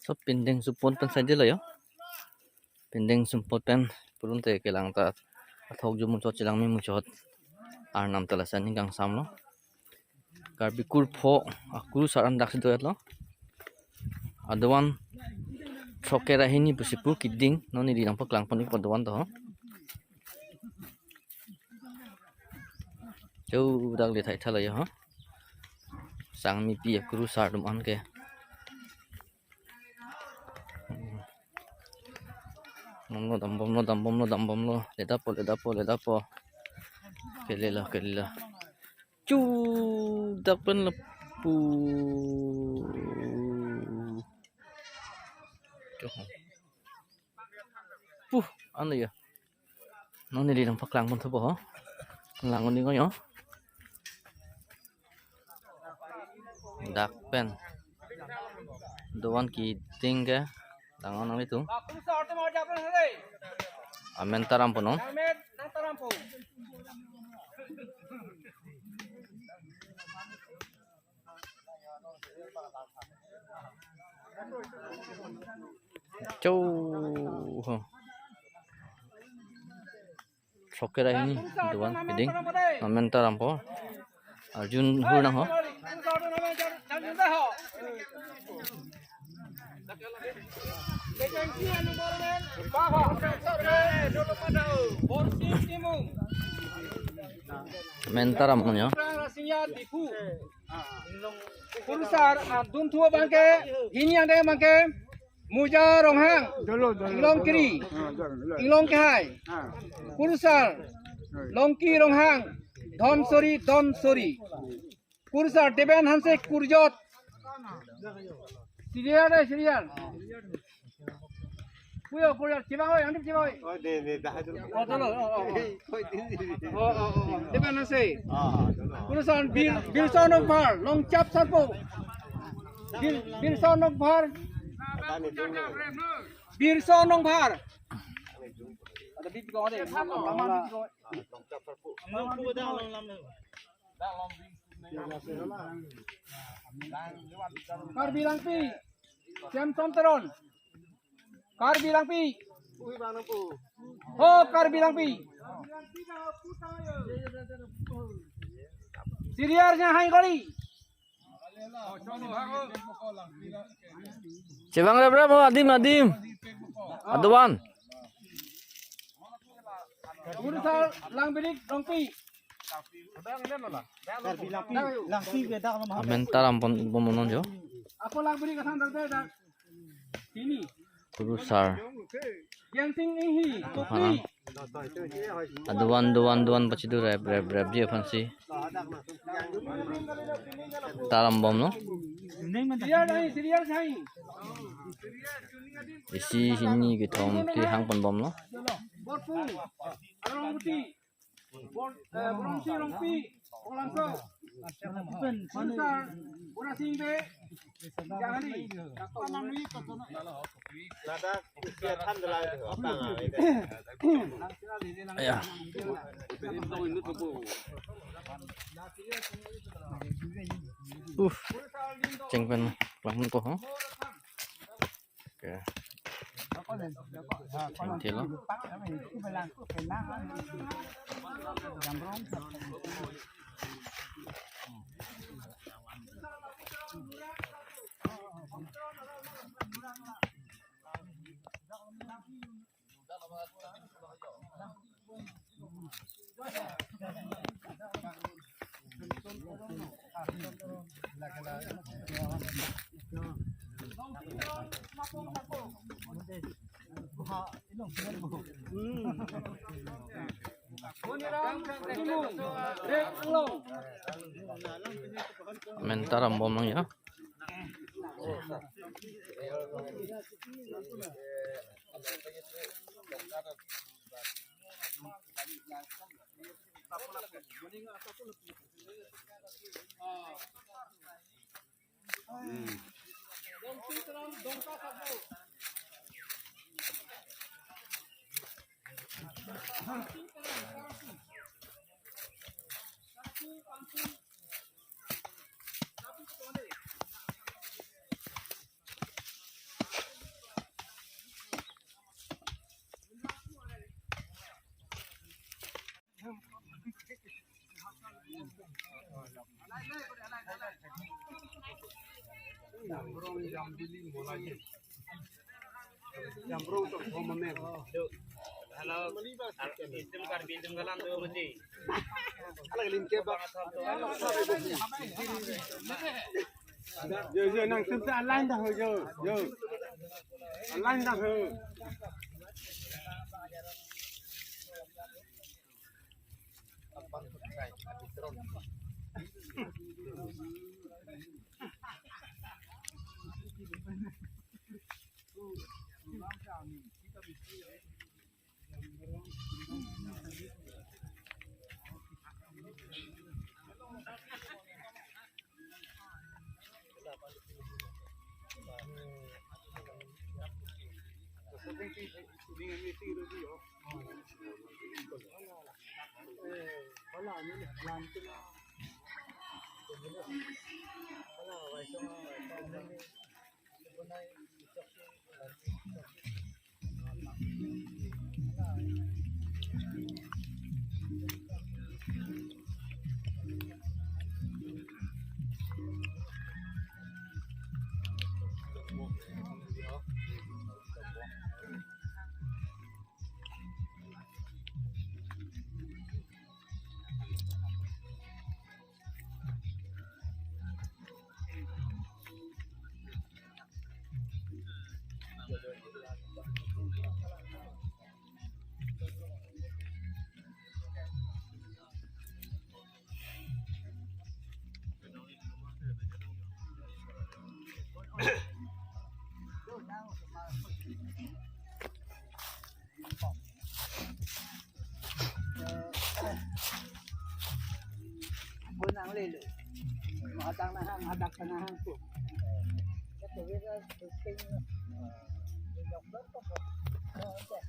So pindeng support pen saja lah ya. Pindeng support pen purun te kelang ta athok jumun so chilang mi muchot arnam talasan ni gang sam lo. Karbi kurpho akuru saran dak sido lo. Adwan chokera hini pusipur kidding no ni dinang paklang pon podwan to. Jauh dak le thai thala ya ha. Sang mi pi akuru sar dum an ke. Nomno dambom lo ledapo kelela cu dapen lepu anu ya noni di nampak lang pun tuh lang ini kok dak pen doan kiting ke tangan itu amen tarampo no Cow sokera ini doan kiting amen tarampo Arjun hurnang ho mentaram punya Kurusar dun thua bangke hini yang dia bangke muja ronghang ilong kiri ilong kahai kurusar longki ronghang don sori kurusar deben hanse kurjot serial Puyo cibang oi andip cibang oi. Oh de dah dulu. Oh dulu. Di mana sih? Kurusan Bilson of Bar, long cap sarpo. Bilson of Bar. Bilson of Bar. Ada bibit kau ada. Lama bibit kau. Long cap sarpo. Long tu dah long lam. Dah long bibit. Kar bilang pi. Jam tonteron. Kar bilang pi. Oh, kar bilang pi. Siriarnya hai kali. Cebang berapa adim aduan Urusan lang bilik dongpi. amen taram pon monon jo Aku lang bilik kasang dah. Sini. kurusar Yang tinggi kopi. aduan pacidu rep dia fancy taram bom no Siriar hai. isi sini gitu ti hang pon bom no Borfu. Arong putih. Borongsi rongpi. Olangso. Kurusar. Kurasing be. Jangan di. ya cengpen lamun ko oke nanti lo mentar bom ya Giờ nàng sớm ra lanh đang giờ lanh đang bữa nào lên được mà đang là hàng đặt là hàng tuột cái tuổi ra từ kinh dọc đất có một